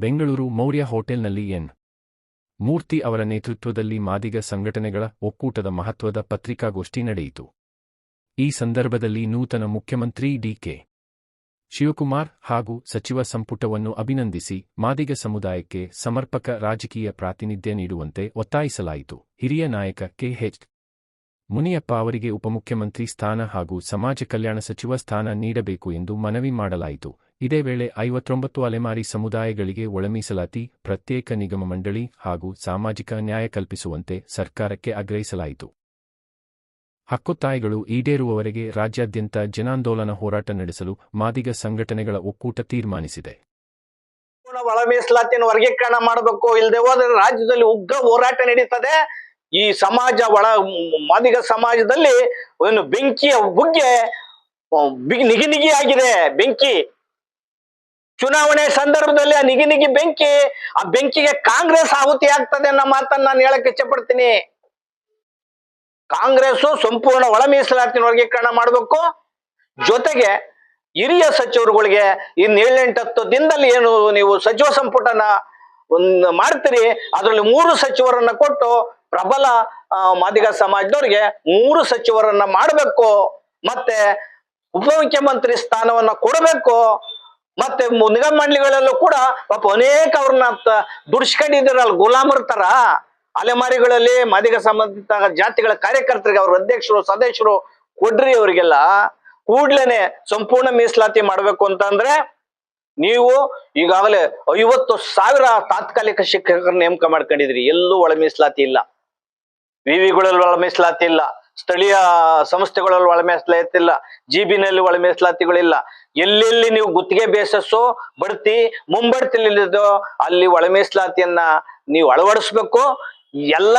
ಬೆಂಗಳೂರು ಮೌರ್ಯ ಹೋಟೆಲ್ನಲ್ಲಿ ಎನ್. ಮೂರ್ತಿ ಅವರ ನೇತೃತ್ವದಲ್ಲಿ ಮಾದಿಗ ಸಂಘಟನೆಗಳ ಒಕ್ಕೂಟದ ಮಹತ್ವದ ಪತ್ರಿಕಾಗೋಷ್ಠಿ ನಡೆಯಿತು. ಈ ಸಂದರ್ಭದಲ್ಲಿ ನೂತನ ಮುಖ್ಯಮಂತ್ರಿ ಡಿ.ಕೆ. ಶಿವಕುಮಾರ್ ಹಾಗೂ ಸಚಿವ ಸಂಪುಟವನ್ನು ಅಭಿನಂದಿಸಿ ಮಾದಿಗ ಸಮುದಾಯಕ್ಕೆ ಸಮರ್ಪಕ ರಾಜಕೀಯ ಪ್ರಾತಿನಿಧ್ಯ ನೀಡುವಂತೆ ಒತ್ತಾಯಿಸಲಾಯಿತು. ಹಿರಿಯ ನಾಯಕ ಕೆ.ಎಚ್. ಮುನಿಯಪ್ಪ ಅವರಿಗೆ ಉಪಮುಖ್ಯಮಂತ್ರಿ ಸ್ಥಾನ ಹಾಗೂ ಸಮಾಜ ಕಲ್ಯಾಣ ಸಚಿವ ಸ್ಥಾನ ನೀಡಬೇಕು ಎಂದು ಮನವಿ ಮಾಡಲಾಯಿತು. ಇದೇ ವೇಳೆ 59 ಅಲೆಮಾರಿ ಸಮುದಾಯಗಳಿಗೆ ಒಳಮೀಸಲಾತಿ, ಪ್ರತ್ಯೇಕ ನಿಗಮ ಮಂಡಳಿ ಹಾಗೂ ಸಾಮಾಜಿಕ ನ್ಯಾಯ ಕಲ್ಪಿಸುವಂತೆ ಸರ್ಕಾರಕ್ಕೆ ಆಗ್ರಹಿಸಲಾಯಿತು. ಹಕ್ಕೊತ್ತಾಯಗಳು ಈಡೇರುವವರೆಗೆ ರಾಜ್ಯಾದ್ಯಂತ ಜನಾಂದೋಲನ ಹೋರಾಟ ನಡೆಸಲು ಮಾದಿಗ ಸಂಘಟನೆಗಳ ಒಕ್ಕೂಟ ತೀರ್ಮಾನಿಸಿದೆ. ಒಳ ಮೀಸಲಾತಿಯನ್ನು ವರ್ಗೀಕರಣ ಮಾಡಬೇಕು, ಇಲ್ಲದೆ ಹೋದರೆ ರಾಜ್ಯದಲ್ಲಿ ಉಗ್ರ ಹೋರಾಟ ನಡೀತದೆ. ಈ ಸಮಾಜ ಮಾದಿಗ ಸಮಾಜದಲ್ಲಿ ಒಂದು ಬೆಂಕಿಯ ಬುಗ್ಗೆ ನಿಗಿ ಆಗಿದೆ. ಬೆಂಕಿ ಚುನಾವಣೆ ಸಂದರ್ಭದಲ್ಲಿ ಆ ನಿಗಿ ಬೆಂಕಿ, ಆ ಬೆಂಕಿಗೆ ಕಾಂಗ್ರೆಸ್ ಆಹುತಿ ಆಗ್ತದೆ ಅನ್ನೋ ಮಾತನ್ನ ನಾನು ಹೇಳಕ್ ಇಚ್ಛೆ ಪಡ್ತೀನಿ. ಕಾಂಗ್ರೆಸ್ ಸಂಪೂರ್ಣ ಒಳ ಮೀಸಲಾತಿನ ವರ್ಗೀಕರಣ ಮಾಡಬೇಕು. ಜೊತೆಗೆ ಹಿರಿಯ ಸಚಿವರುಗಳಿಗೆ ಇನ್ನು 7-8 ದಿನದಲ್ಲಿ ಏನು ನೀವು ಸಚಿವ ಸಂಪುಟನ ಮಾಡ್ತೀರಿ, ಅದರಲ್ಲಿ 3 ಸಚಿವರನ್ನ ಕೊಟ್ಟು ಪ್ರಬಲ ಮಾದಿಗ ಸಮಾಜದವ್ರಿಗೆ 3 ಸಚಿವರನ್ನ ಮಾಡಬೇಕು. ಮತ್ತೆ ಉಪಮುಖ್ಯಮಂತ್ರಿ ಸ್ಥಾನವನ್ನ ಕೊಡಬೇಕು. ಮತ್ತೆ ನಿಗಮ ಮಂಡಳಿಗಳಲ್ಲೂ ಕೂಡ ಪಾಪ ಅನೇಕ ಅವ್ರನ್ನ ದುಡ್ಸ್ಕೊಂಡಿದ್ದೀರಲ್ಲ ಗುಲಾಮರ ತರ ಅಲೆಮಾರಿಗಳಲ್ಲಿ ಮಾದಿಗ ಸಂಬಂಧಿತ ಜಾತಿಗಳ ಕಾರ್ಯಕರ್ತರಿಗೆ ಅವ್ರ ಅಧ್ಯಕ್ಷರು ಸದಸ್ಯರು ಕೊಡ್ರಿ. ಅವರಿಗೆಲ್ಲ ಕೂಡ್ಲೇನೆ ಸಂಪೂರ್ಣ ಮೀಸಲಾತಿ ಮಾಡ್ಬೇಕು ಅಂತಂದ್ರೆ ನೀವು ಈಗಾಗಲೇ 50,000 ತಾತ್ಕಾಲಿಕ ಶಿಕ್ಷಕರ ನೇಮಕ ಮಾಡ್ಕೊಂಡಿದ್ರಿ. ಎಲ್ಲೂ ಒಳ ಮೀಸಲಾತಿ ಇಲ್ಲ. ವಿವಿಗಳಲ್ಲಿ ಒಳ ಮೀಸಲಾತಿ ಇಲ್ಲ, ಸ್ಥಳೀಯ ಸಂಸ್ಥೆಗಳಲ್ಲಿ ಒಳ ಮೀಸಲಾತಿ ಇಲ್ಲ, ಜಿಬಿನಲ್ಲಿ ಒಳ ಮೀಸಲಾತಿಗಳಿಲ್ಲ. ಎಲ್ಲೆಲ್ಲಿ ನೀವು ಗುತ್ತಿಗೆ ಬೇಸಸ್ಸು ಬಡ್ತಿ ಮುಂಬಡ್ತಿಲಿದ್ದು ಅಲ್ಲಿ ಒಳ ಮೀಸಲಾತಿಯನ್ನ ನೀವು ಅಳವಡಿಸ್ಬೇಕು. ಎಲ್ಲ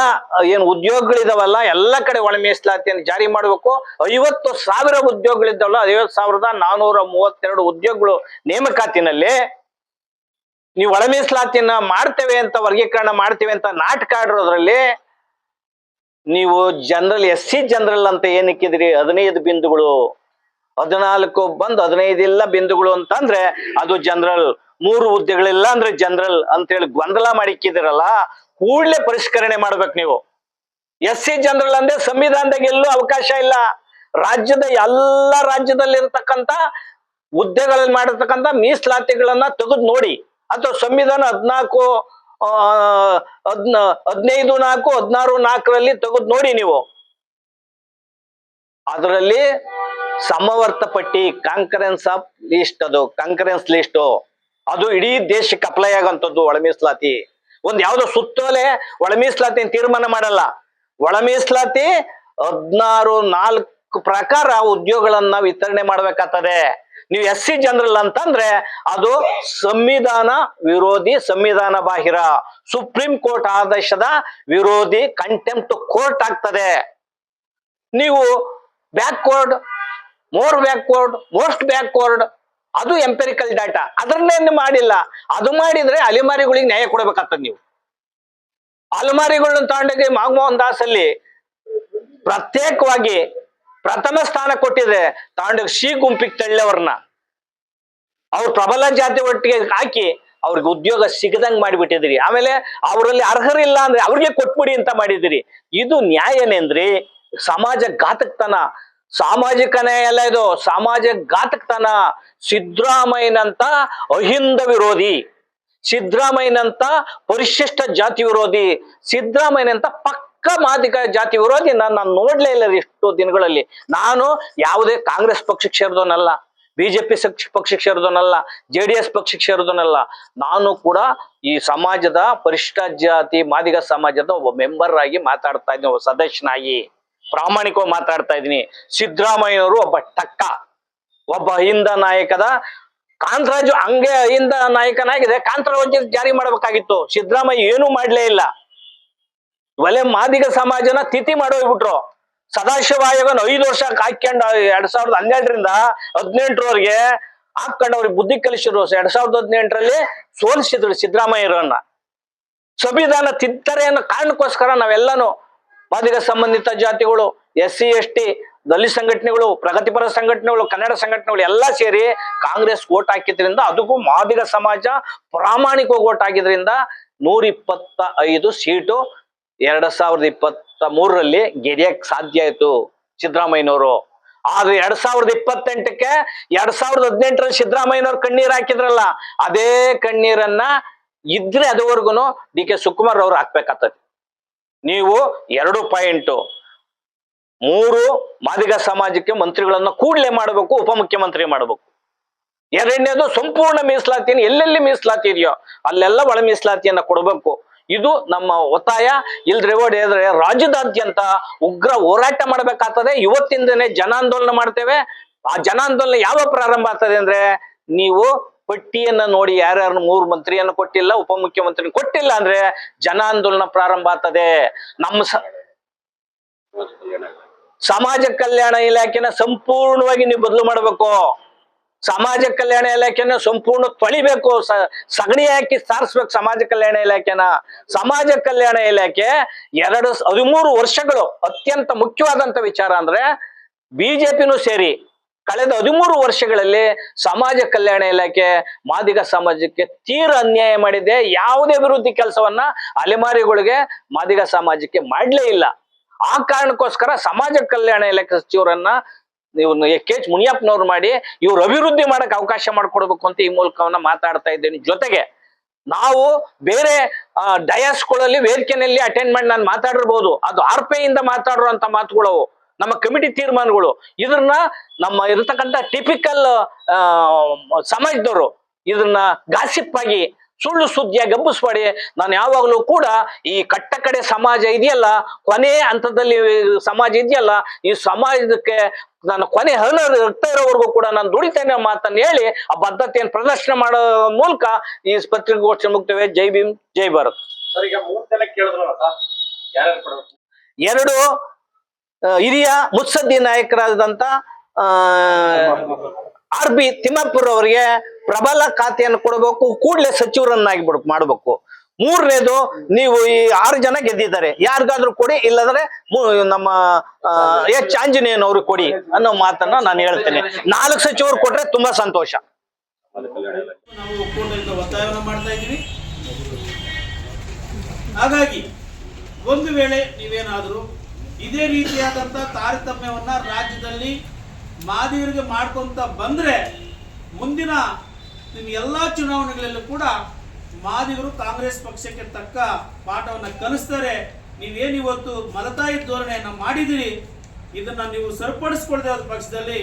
ಏನು ಉದ್ಯೋಗಗಳಿದಾವಲ್ಲ ಎಲ್ಲ ಕಡೆ ಒಳ ಮೀಸಲಾತಿಯನ್ನು ಜಾರಿ ಮಾಡಬೇಕು. 50,000 ಉದ್ಯೋಗಗಳಿದ್ದಾವಲ್ಲ 50,432 ಉದ್ಯೋಗಗಳು ನೇಮಕಾತಿನಲ್ಲಿ ನೀವು ಒಳ ಮೀಸಲಾತಿಯನ್ನ ಮಾಡ್ತೇವೆ ಅಂತ ವರ್ಗೀಕರಣ ಮಾಡ್ತೇವೆ ಅಂತ ನಾಟಕ ಆಡಿರೋದ್ರಲ್ಲಿ ನೀವು ಜನರಲ್ SC ಜನರಲ್ ಅಂತ ಏನಿಕ್ಕಿದ್ರಿ 15 ಬಿಂದುಗಳು, 14 ಬಂದು 15 ಇಲ್ಲ ಬಿಂದುಗಳು ಅಂತಂದ್ರೆ ಅದು ಜನರಲ್. 3 ಹುದ್ದೆಗಳಿಲ್ಲ ಅಂದ್ರೆ ಜನರಲ್ ಅಂತ ಹೇಳಿ ಗೊಂದಲ ಮಾಡಿಕ್ಕಿದಿರಲ್ಲ, ಕೂಡ್ಲೆ ಪರಿಷ್ಕರಣೆ ಮಾಡ್ಬೇಕು ನೀವು. SC ಜನರಲ್ ಅಂದ್ರೆ ಸಂವಿಧಾನದಾಗ ಎಲ್ಲೂ ಅವಕಾಶ ಇಲ್ಲ. ರಾಜ್ಯದ ಎಲ್ಲ ರಾಜ್ಯದಲ್ಲಿರ್ತಕ್ಕಂಥ ಹುದ್ದೆಗಳಲ್ಲಿ ಮಾಡಿರ್ತಕ್ಕಂಥ ಮೀಸಲಾತಿಗಳನ್ನ ತೆಗೆದು ನೋಡಿ, ಅಥವಾ ಸಂವಿಧಾನ 15/4/16/4 ತೆಗೆದು ನೋಡಿ ನೀವು. ಅದರಲ್ಲಿ ಸಮವರ್ತ ಪಟ್ಟಿ ಕಾಂಕರೆನ್ಸ್ ಆಫ್ ಲಿಸ್ಟ್, ಅದು ಕಾಂಕರೆನ್ಸ್ ಲಿಸ್ಟ್, ಅದು ಇಡೀ ದೇಶಕ್ಕೆ ಅಪ್ಲೈ ಆಗಂತದ್ದು ಒಳ ಮೀಸಲಾತಿ. ಒಂದ್ ಯಾವ್ದೋ ಸುತ್ತೋಲೆ ಒಳ ಮೀಸಲಾತಿ ತೀರ್ಮಾನ ಮಾಡಲ್ಲ. ಒಳ ಮೀಸಲಾತಿ 16(4) ಪ್ರಕಾರ ಉದ್ಯೋಗಗಳನ್ನ ವಿತರಣೆ ಮಾಡ್ಬೇಕಾಗ್ತದೆ. ನೀವು SC ಜನರಲ್ ಅಂತಂದ್ರೆ ಅದು ಸಂವಿಧಾನ ವಿರೋಧಿ, ಸಂವಿಧಾನ ಬಾಹಿರ, ಸುಪ್ರೀಂ ಕೋರ್ಟ್ ಆದೇಶದ ವಿರೋಧಿ, ಕಂಟೆಂಪ್ಟ್ ಕೋರ್ಟ್ ಆಗ್ತದೆ. ನೀವು backward, more backward, most backward, ಅದು ಎಂಪೆರಿಕಲ್ ಡಾಟಾ, ಅದನ್ನೇನು ಮಾಡಿಲ್ಲ. ಅದು ಮಾಡಿದ್ರೆ ಅಲೆಮಾರಿಗಳಿಗೆ ನ್ಯಾಯ ಕೊಡಬೇಕಾಗ್ತದೆ. ನೀವು ಅಲೆಮಾರಿಗಳನ್ನ ತಗೊಂಡೋಗಿ ಮನಮೋಹನ್ ದಾಸ್ ಅಲ್ಲಿ ಪ್ರತ್ಯೇಕವಾಗಿ ಪ್ರಥಮ ಸ್ಥಾನ ಕೊಟ್ಟಿದ್ರೆ ತಗೊಂಡೋಗಿ C ಗುಂಪಿಗೆ ತಳ್ಳವ್ರನ್ನ ಅವ್ರು ಪ್ರಬಲ ಜಾತಿ ಒಟ್ಟಿಗೆ ಹಾಕಿ ಅವ್ರಿಗೆ ಉದ್ಯೋಗ ಸಿಗದಂಗ್ ಮಾಡಿಬಿಟ್ಟಿದ್ರಿ. ಆಮೇಲೆ ಅವರಲ್ಲಿ ಅರ್ಹರಿಲ್ಲ ಅಂದ್ರೆ ಅವ್ರಿಗೆ ಕೊಟ್ಬಿಡಿ ಅಂತ ಮಾಡಿದಿರಿ. ಇದು ನ್ಯಾಯನೇಂದ್ರಿ? ಸಮಾಜ ಘಾತಕತನ, ಸಾಮಾಜಿಕ ನ್ಯಾಯ ಅಲ್ಲ ಇದು, ಸಮಾಜ ಘಾತಕತನ. ಸಿದ್ದರಾಮಯ್ಯನಂತ ಅಹಿಂದ ವಿರೋಧಿ, ಸಿದ್ದರಾಮಯ್ಯನಂತ ಪರಿಶಿಷ್ಟ ಜಾತಿ ವಿರೋಧಿ, ಸಿದ್ದರಾಮಯ್ಯನಂತ ಪಕ್ಕ ಮಾದಿಗ ಜಾತಿ ವಿರೋಧಿ ನಾನು ನೋಡ್ಲೇ ಇಲ್ಲ ಇಷ್ಟು ದಿನಗಳಲ್ಲಿ. ನಾನು ಯಾವುದೇ ಕಾಂಗ್ರೆಸ್ ಪಕ್ಷಕ್ಕೆ ಸೇರಿದವನಲ್ಲ, BJP ಪಕ್ಷಕ್ಕೆ ಸೇರಿದವನಲ್ಲ, JDS ಪಕ್ಷಕ್ಕೆ ಸೇರಿದವನಲ್ಲ. ನಾನು ಕೂಡ ಈ ಸಮಾಜದ ಪರಿಶಿಷ್ಟ ಜಾತಿ ಮಾದಿಗ ಸಮಾಜದ ಒಬ್ಬ ಮೆಂಬರ್ ಆಗಿ ಮಾತಾಡ್ತಾ ಇದ್ದೀನಿ, ಒಬ್ಬ ಸದಸ್ಯನಾಗಿ ಪ್ರಾಮಾಣಿಕವಾಗಿ ಮಾತಾಡ್ತಾ ಇದ್ದೀನಿ. ಸಿದ್ದರಾಮಯ್ಯನವರು ಒಬ್ಬ ಟಕ್ಕ, ಒಬ್ಬ ಅಹಿಂದ ನಾಯಕದ ಕಾಂತರಾಜು ಹಂಗೆ ಅಹಿಂದ ನಾಯಕನಾಗಿದೆ. ಕಾಂತರಾಜು ಜಾರಿ ಮಾಡ್ಬೇಕಾಗಿತ್ತು. ಸಿದ್ದರಾಮಯ್ಯ ಏನೂ ಮಾಡ್ಲೇ ಇಲ್ಲ. ಒಲೆ ಮಾದಿಗ ಸಮಾಜನ ತಿಥಿ ಮಾಡೋಗ್ಬಿಟ್ರು. ಸದಾಶಿವ ಆಯೋಗನ 5 ವರ್ಷ ಹಾಕೊಂಡು 2012ರಿಂದ 2018ರವರೆಗೆ ಹಾಕೊಂಡು ಅವ್ರಿಗೆ ಬುದ್ಧಿ ಕಲಿಸಿದ್ರು. 2018ರಲ್ಲಿ ಸೋಲಿಸಿದ್ರು ಸಿದ್ದರಾಮಯ್ಯರನ್ನ. ಸಂವಿಧಾನ ತಿದ್ದರೆ ಅನ್ನೋ ಕಾರಣಕ್ಕೋಸ್ಕರ ನಾವೆಲ್ಲಾನು ಮಾದಿಗ ಸಂಬಂಧಿತ ಜಾತಿಗಳು, SC ST ದಲಿತ ಸಂಘಟನೆಗಳು, ಪ್ರಗತಿಪರ ಸಂಘಟನೆಗಳು, ಕನ್ನಡ ಸಂಘಟನೆಗಳು ಎಲ್ಲ ಸೇರಿ ಕಾಂಗ್ರೆಸ್ ಓಟ್ ಹಾಕಿದ್ರಿಂದ, ಅದಕ್ಕೂ ಮಾದಿಗ ಸಮಾಜ ಪ್ರಾಮಾಣಿಕವಾಗಿ ಓಟ್ ಹಾಕಿದ್ರಿಂದ 125 ಸೀಟು 2023ರಲ್ಲಿ ಗೆದ್ಯಕ್ ಸಾಧ್ಯ ಆಯ್ತು ಸಿದ್ದರಾಮಯ್ಯನವರು. ಆದ್ರೆ 2028ಕ್ಕೆ 2018ರಲ್ಲಿ ಸಿದ್ದರಾಮಯ್ಯನವರು ಕಣ್ಣೀರ್ ಹಾಕಿದ್ರಲ್ಲ, ಅದೇ ಕಣ್ಣೀರನ್ನ ಇದ್ರೆ ಅದುವರೆಗೂ ಡಿ ಕೆ ಶಿವಕುಮಾರ್ ಅವ್ರು ಹಾಕ್ಬೇಕಾಗ್ತದೆ. ನೀವು 2.3 ಮಾದಿಗ ಸಮಾಜಕ್ಕೆ ಮಂತ್ರಿಗಳನ್ನ ಕೂಡಲೇ ಮಾಡಬೇಕು, ಉಪಮುಖ್ಯಮಂತ್ರಿ ಮಾಡಬೇಕು. ಎರಡನೇದು ಸಂಪೂರ್ಣ ಮೀಸಲಾತಿಯನ್ನು ಎಲ್ಲೆಲ್ಲಿ ಮೀಸಲಾತಿ ಇದೆಯೋ ಅಲ್ಲೆಲ್ಲ ಒಳ ಮೀಸಲಾತಿಯನ್ನ ಕೊಡಬೇಕು. ಇದು ನಮ್ಮ ಒತ್ತಾಯ. ಇಲ್ದ್ರೆ ರಾಜ್ಯದಾದ್ಯಂತ ಉಗ್ರ ಹೋರಾಟ ಮಾಡಬೇಕಾಗ್ತದೆ. ಇವತ್ತಿಂದನೇ ಜನಾಂದೋಲನ ಮಾಡ್ತೇವೆ. ಆ ಜನಾಂದೋಲನ ಯಾವ ಪ್ರಾರಂಭ ಆಗ್ತದೆ ಅಂದ್ರೆ, ನೀವು ಪಟ್ಟಿಯನ್ನ ನೋಡಿ ಯಾರ್ಯಾರು 3 ಮಂತ್ರಿಯನ್ನು ಕೊಟ್ಟಿಲ್ಲ, ಉಪಮುಖ್ಯಮಂತ್ರಿ ಕೊಟ್ಟಿಲ್ಲ ಅಂದ್ರೆ ಜನಾಂದೋಲನ ಪ್ರಾರಂಭ ಆಗ್ತದೆ. ನಮ್ಮ ಸಮಾಜ ಕಲ್ಯಾಣ ಇಲಾಖೆನ ಸಂಪೂರ್ಣವಾಗಿ ನೀವು ಬದಲು ಮಾಡಬೇಕು. ಸಮಾಜ ಕಲ್ಯಾಣ ಇಲಾಖೆನ ಸಂಪೂರ್ಣ ತೊಳಿಬೇಕು, ಸಗಣಿ ಹಾಕಿ ಸಾರಿಸ್ಬೇಕು ಸಮಾಜ ಕಲ್ಯಾಣ ಇಲಾಖೆನ. ಸಮಾಜ ಕಲ್ಯಾಣ ಇಲಾಖೆ 13 ವರ್ಷಗಳು ಅತ್ಯಂತ ಮುಖ್ಯವಾದಂತ ವಿಚಾರ ಅಂದ್ರೆ, ಬಿಜೆಪಿನೂ ಸೇರಿ ಕಳೆದ 13 ವರ್ಷಗಳಲ್ಲಿ ಸಮಾಜ ಕಲ್ಯಾಣ ಇಲಾಖೆ ಮಾದಿಗ ಸಮಾಜಕ್ಕೆ ತೀರ ಅನ್ಯಾಯ ಮಾಡಿದೆ. ಯಾವುದೇ ಅಭಿವೃದ್ಧಿ ಕೆಲಸವನ್ನ ಅಲೆಮಾರಿಗಳಿಗೆ ಮಾದಿಗ ಸಮಾಜಕ್ಕೆ ಮಾಡ್ಲೇ ಇಲ್ಲ. ಆ ಕಾರಣಕ್ಕೋಸ್ಕರ ಸಮಾಜ ಕಲ್ಯಾಣ ಇಲಾಖೆ ಸಚಿವರನ್ನ ನೀವು ಕೆ ಎಚ್ ಮುನಿಯಪ್ಪನವ್ರು ಮಾಡಿ ಇವ್ರು ಅಭಿವೃದ್ಧಿ ಮಾಡಕ್ ಅವಕಾಶ ಮಾಡಿಕೊಡ್ಬೇಕು ಅಂತ ಈ ಮೂಲಕವನ್ನ ಮಾತಾಡ್ತಾ ಇದ್ದೇನೆ. ಜೊತೆಗೆ ನಾವು ಬೇರೆ ಡಯಾಸ್ಗಳಲ್ಲಿ ವೇದಿಕೆಯಲ್ಲಿ ಅಟೆಂಡ್ ಮಾಡಿ ನಾನು ಮಾತಾಡಿರ್ಬೋದು, ಅದು ಆರ್ಪೆಯಿಂದ ಮಾತಾಡಿರುವಂತ ಮಾತುಗಳು, ನಮ್ಮ ಕಮಿಟಿ ತೀರ್ಮಾನಗಳು. ಇದನ್ನ ನಮ್ಮ ಇರತಕ್ಕಂಥ ಟಿಪಿಕಲ್ ಸಮಾಜದವರು ಇದನ್ನ ಗಾಸಿಪ್ ಆಗಿ ಸುಳ್ಳು ಸುದ್ದಿಯಾಗಿ ಗಬ್ಬಿಸ್ಬೇಡಿ. ನಾನು ಯಾವಾಗಲೂ ಕೂಡ ಈ ಕಟ್ಟ ಕಡೆ ಸಮಾಜ ಇದೆಯಲ್ಲ, ಕೊನೆ ಹಂತದಲ್ಲಿ ಸಮಾಜ ಇದೆಯಲ್ಲ, ಈ ಸಮಾಜಕ್ಕೆ ನಾನು ಕೊನೆ ಹಣ ಇರ್ತಾ ಇರೋವರೆಗೂ ಕೂಡ ನಾನು ದುಡಿತೇನೆ ಮಾತನ್ನು ಹೇಳಿ ಆ ಬದ್ಧತೆಯನ್ನು ಪ್ರದರ್ಶನ ಮಾಡೋ ಮೂಲಕ ಈ ಪತ್ರಿಕಾಗೋಷ್ಠಿ ಮುಗ್ತೇವೆ. ಜೈ ಭೀಮ್, ಜೈ ಭಾರತ್. ಎರಡು ಹಿರಿಯ ಮುತ್ಸದ್ದಿ ನಾಯಕರಾದಂತ ಆರ್ ಬಿ ತಿಮ್ಮಾಪುರ್ ಅವರಿಗೆ ಪ್ರಬಲ ಖಾತೆಯನ್ನು ಕೊಡಬೇಕು, ಕೂಡಲೇ ಸಚಿವರನ್ನಾಗಿ ಮಾಡಬೇಕು. ಮೂರನೇದು, ನೀವು ಈ 6 ಜನ ಗೆದ್ದಿದ್ದಾರೆ, ಯಾರಿಗಾದ್ರೂ ಕೊಡಿ, ಇಲ್ಲಂದ್ರೆ ನಮ್ಮ ಎಚ್ ಆಂಜನೇಯನ್ ಅವ್ರಿಗೆ ಕೊಡಿ ಅನ್ನೋ ಮಾತನ್ನ ನಾನು ಹೇಳ್ತೇನೆ. 4 ಸಚಿವರು ಕೊಟ್ರೆ ತುಂಬಾ ಸಂತೋಷ. ನಾವು ಒಕ್ಕೂಟದಿಂದ ಒತ್ತಾಯವನ್ನು ಮಾಡ್ತಾ ಇದ್ದೀವಿ. ಹಾಗಾಗಿ ಒಂದು ವೇಳೆ ನೀವೇನಾದರೂ ಇದೇ ರೀತಿಯಾದಂತ ತಾರತಮ್ಯವನ್ನ ರಾಜ್ಯದಲ್ಲಿ ಮಾದಿಗರಿಗೆ ಮಾಡ್ಕೊಂತ ಬಂದ್ರೆ, ಮುಂದಿನ ಎಲ್ಲಾ ಚುನಾವಣೆಗಳಲ್ಲೂ ಕೂಡ ಮಾದಿಗರು ಕಾಂಗ್ರೆಸ್ ಪಕ್ಷಕ್ಕೆ ತಕ್ಕ ಪಾಠವನ್ನ ಕಲಿಸ್ತಾರೆ. ನೀವೇನಿವತ್ತು ಮಲತಾಯಿ ಧೋರಣೆಯನ್ನ ಮಾಡಿದಿರಿ, ಇದನ್ನ ನೀವು ಸರಿಪಡಿಸ್ಕೊಳ್ದೇ ಹೋದ ಪಕ್ಷದಲ್ಲಿ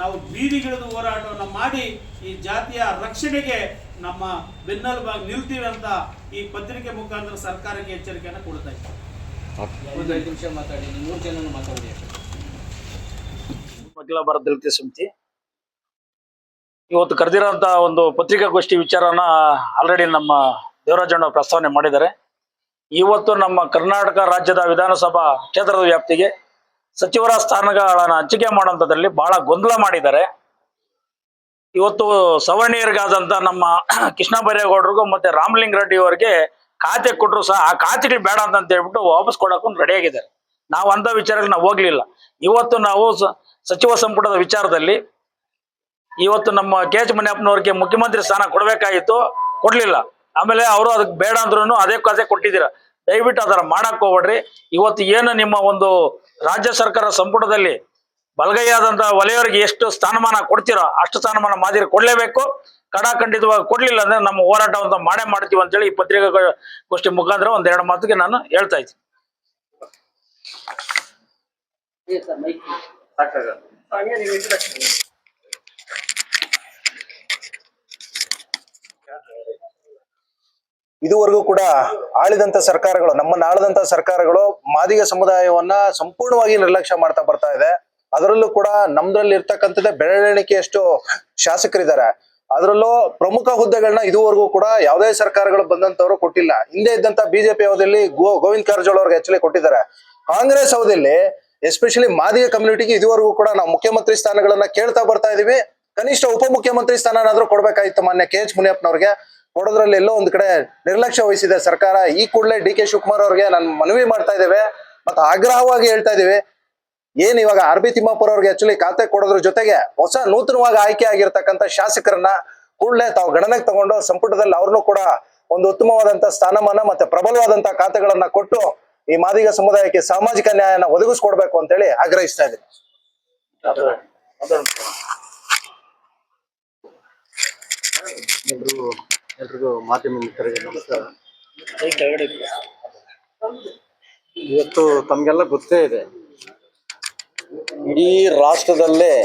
ನಾವು ಬೀದಿಗಿಳಿದು ಹೋರಾಟವನ್ನ ಮಾಡಿ ಈ ಜಾತಿಯ ರಕ್ಷಣೆಗೆ ನಮ್ಮ ಬೆನ್ನೆಲುಬಾಗಿ ನಿಲ್ತೀವಿ ಅಂತ ಈ ಪತ್ರಿಕೆ ಮುಖಾಂತರ ಸರ್ಕಾರಕ್ಕೆ ಎಚ್ಚರಿಕೆಯನ್ನು ಕೊಡ್ತಾ ಇದ್ದೀವಿ. ಒಂದು 5 ನಿಮಿಷ ಮಾತಾಡಿ, 3 ಜನ ಮಾತಾಡಿ. ಅಖಿಲ ಭಾರತ ದಲಿತ ಸಮಿತಿ ಇವತ್ತು ಕರೆದಿರೋಂಥ ಒಂದು ಪತ್ರಿಕಾಗೋಷ್ಠಿ ವಿಚಾರನ ಆಲ್ರೆಡಿ ನಮ್ಮ ದೇವರಾಜಣ್ಣ ಪ್ರಸ್ತಾವನೆ ಮಾಡಿದ್ದಾರೆ. ಇವತ್ತು ನಮ್ಮ ಕರ್ನಾಟಕ ರಾಜ್ಯದ ವಿಧಾನಸಭಾ ಕ್ಷೇತ್ರದ ವ್ಯಾಪ್ತಿಗೆ ಸಚಿವರ ಸ್ಥಾನಗಳನ್ನು ಹಂಚಿಕೆ ಮಾಡುವಂಥದ್ರಲ್ಲಿ ಬಹಳ ಗೊಂದಲ ಮಾಡಿದ್ದಾರೆ. ಇವತ್ತು ಸವರ್ಣೀಯರಿಗಾದಂಥ ನಮ್ಮ ಕೃಷ್ಣ ಬೈರೇಗೌಡರಿಗೂ ಮತ್ತೆ ರಾಮಲಿಂಗ ರೆಡ್ಡಿ ಅವರಿಗೆ ಖಾತೆ ಕೊಟ್ಟರು ಸಹ ಆ ಖಾತೆಗಳು ಬೇಡ ಅಂತ ಹೇಳ್ಬಿಟ್ಟು ವಾಪಸ್ ಕೊಡೋಕೆ ರೆಡಿಯಾಗಿದ್ದಾರೆ. ನಾವು ಅಂಥ ವಿಚಾರಕ್ಕೆ ನಾವು ಹೋಗ್ಲಿಲ್ಲ. ಇವತ್ತು ನಾವು ಸಚಿವ ಸಂಪುಟದ ವಿಚಾರದಲ್ಲಿ ಇವತ್ತು ನಮ್ಮ ಕೆ ಎಚ್ ಮುನಿಯಪ್ಪನವ್ರಿಗೆ ಮುಖ್ಯಮಂತ್ರಿ ಸ್ಥಾನ ಕೊಡಬೇಕಾಗಿತ್ತು, ಕೊಡ್ಲಿಲ್ಲ. ಆಮೇಲೆ ಅವರು ಅದಕ್ಕೆ ಬೇಡ ಅಂದ್ರೂ ಅದೇ ಖಾತೆ ಕೊಟ್ಟಿದ್ದೀರ. ದಯವಿಟ್ಟು ಅದರ ಮಾಡಕ್ ಹೋಗ್ಬೇಡ್ರಿ. ಇವತ್ತು ಏನು ನಿಮ್ಮ ಒಂದು ರಾಜ್ಯ ಸರ್ಕಾರ ಸಂಪುಟದಲ್ಲಿ ಬಲಗೈಯಾದಂತ ವಲಯವರಿಗೆ ಎಷ್ಟು ಸ್ಥಾನಮಾನ ಕೊಡ್ತೀರೋ ಅಷ್ಟು ಸ್ಥಾನಮಾನ ಮಾದಿರಿ ಕೊಡ್ಲೇಬೇಕು. ಕಡಾಖಂಡಿತವಾಗಿ ಕೊಡ್ಲಿಲ್ಲ ಅಂದ್ರೆ ನಮ್ಮ ಹೋರಾಟವಂತ ಮಾಡೇ ಮಾಡ್ತೀವಿ ಅಂತೇಳಿ ಈ ಪತ್ರಿಕಾಗೋಷ್ಠಿ ಮುಖಾಂತರ 1-2 ಮಾತಿಗೆ ನಾನು ಹೇಳ್ತಾ ಇದ್ದೀನಿ. ಇದುವರೆಗೂ ಕೂಡ ಆಳಿದಂತ ಸರ್ಕಾರಗಳು, ನಮ್ಮನ್ನ ಆಳದಂತ ಸರ್ಕಾರಗಳು ಮಾದಿಗ ಸಮುದಾಯವನ್ನ ಸಂಪೂರ್ಣವಾಗಿ ನಿರ್ಲಕ್ಷ್ಯ ಮಾಡ್ತಾ ಬರ್ತಾ ಇದೆ. ಅದರಲ್ಲೂ ಕೂಡ ನಮ್ದ್ರಲ್ಲಿ ಇರ್ತಕ್ಕಂಥದ್ದೇ ಬೆರಳೆಣಿಕೆಯಷ್ಟು ಶಾಸಕರಿದ್ದಾರೆ. ಅದರಲ್ಲೂ ಪ್ರಮುಖ ಹುದ್ದೆಗಳನ್ನ ಇದುವರೆಗೂ ಕೂಡ ಯಾವುದೇ ಸರ್ಕಾರಗಳು ಬಂದಂತವ್ರು ಕೊಟ್ಟಿಲ್ಲ. ಹಿಂದೆ ಇದ್ದಂತ ಬಿಜೆಪಿ ಅವಧಿಯಲ್ಲಿ ಗೋವಿಂದ ಕಾರಜೋಳ ಅವ್ರಿಗೆ ಆಕ್ಚುಲಿ ಕೊಟ್ಟಿದ್ದಾರೆ. ಕಾಂಗ್ರೆಸ್ ಅವಧಿಯಲ್ಲಿ ಎಸ್ಪೆಷಲಿ ಮಾದಿಗ ಕಮ್ಯುನಿಟಿಗೆ ಇದುವರೆಗೂ ಕೂಡ ನಾವು ಮುಖ್ಯಮಂತ್ರಿ ಸ್ಥಾನಗಳನ್ನ ಕೇಳ್ತಾ ಬರ್ತಾ ಇದೀವಿ. ಕನಿಷ್ಠ ಉಪಮುಖ್ಯಮಂತ್ರಿ ಸ್ಥಾನನಾದ್ರೂ ಕೊಡ್ಬೇಕಾಗಿತ್ತು. ಮಾನ್ಯ ಕೆ ಎಚ್ ಮುನಿಯಪ್ಪನವ್ರಿಗೆ ಕೊಡೋದ್ರಲ್ಲಿ ಎಲ್ಲೋ ಒಂದ್ ಕಡೆ ನಿರ್ಲಕ್ಷ್ಯ ವಹಿಸಿದೆ ಸರ್ಕಾರ. ಈ ಕೂಡಲೇ ಡಿ ಕೆ ಶಿವಕುಮಾರ್ ಅವ್ರಿಗೆ ನಾನು ಮನವಿ ಮಾಡ್ತಾ ಇದ್ದೇವೆ, ಮತ್ತೆ ಆಗ್ರಹವಾಗಿ ಹೇಳ್ತಾ ಇದೀವಿ, ಏನ್ ಇವಾಗ ಆರ್ ಬಿ ತಿಮ್ಮಾಪುರ ಅವ್ರಿಗೆ ಆಕ್ಚುಲಿ ಖಾತೆ ಕೊಡೋದ್ರ ಜೊತೆಗೆ ಹೊಸ ನೂತನವಾಗಿ ಆಯ್ಕೆ ಆಗಿರ್ತಕ್ಕಂಥ ಶಾಸಕರನ್ನ ಕೂಡಲೇ ತಾವು ಗಣನೆಗೆ ತಗೊಂಡು ಸಂಪುಟದಲ್ಲಿ ಅವ್ರನ್ನೂ ಕೂಡ ಒಂದು ಉತ್ತಮವಾದಂತ ಸ್ಥಾನಮಾನ ಮತ್ತೆ ಪ್ರಬಲವಾದಂತಹ ಖಾತೆಗಳನ್ನ ಕೊಟ್ಟು ಈ ಮಾದಿಗ ಸಮುದಾಯಕ್ಕೆ ಸಾಮಾಜಿಕ ನ್ಯಾಯನ ಒದಗಿಸ್ಕೊಡ್ಬೇಕು ಅಂತೇಳಿ ಆಗ್ರಹಿಸ್ತಾ ಇದ್ದೀನಿ. ಎಲ್ರಿಗೂ ಮಾಧ್ಯಮ ಮಿತ್ರರಿಗೆ ನಮಸ್ಕಾರ. ಇವತ್ತು ತಮ್ಗೆಲ್ಲ ಗೊತ್ತೇ ಇದೆ, ಇಡೀ ರಾಷ್ಟ್ರದಲ್ಲೇ